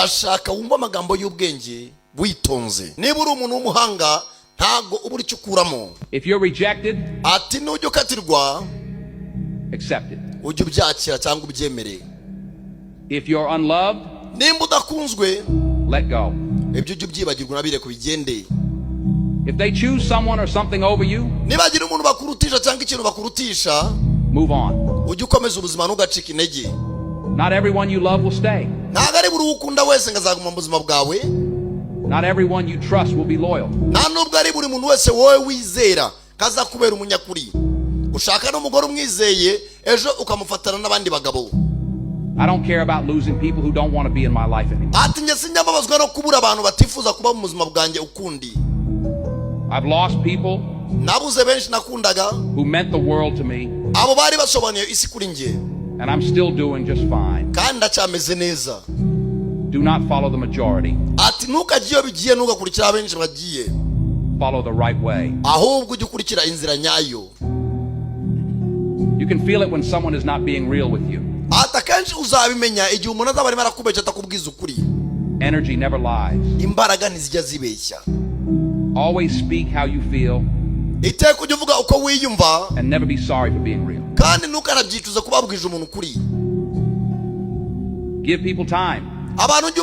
ashaka wumva amagambo y'ubwenge witonze. Niba uri umuntu w'umuhanga ntago uburi cyukuramo. If you're rejected, ati nujya ukatirwa, accept it. ujye ubyakira cyangwa ubyemere. If you're unloved, nimba udakunzwe, let go. ibyo ujye ubyibagirwa nabire kubigende. If they choose someone or something over you, nibagira umuntu bakurutisha cyangwa ikintu bakurutisha, move on. ujye ukomeza ubuzima ntugacike intege. Not everyone you love will stay. ntago ari buri ukunda wese ngazaguma mu buzima bwawe. Not everyone you trust will be loyal. nta nubwo ari buri muntu wese wowe wizera kaza kubera umunyakuri. ushaka n'umugore umwizeye ejo ukamufatana n'abandi bagabo. I don't care about losing people who don't want to be in my life anymore. ati njye sinyababazwa no kubura abantu batifuza kuba mu buzima bwanjye ukundi. I've lost people nabuze benshi nakundaga who meant the world to me, abo bari basobanuye isi kuri njye, and I'm still doing just fine. kandi ndacyameze neza. Do not follow the majority. ati ntukajye iyo bigiye ntugakurikira abenshi bagiye, Follow the right way. ahubwo ujye ukurikira inzira nyayo. You can feel it when someone is not being real with you. ati akenshi uzabimenya igihe umuntu azaba arimo arakubeshya atakubwiza ukuri. Energy never lies. imbaraga ntizijya zibeshya. Always speak how you feel iteka ujye uvuga uko wiyumva, and never be sorry for being real. kandi ntukanabyicuze kuba wabwije umuntu ukuri. Give people time. abantu ujye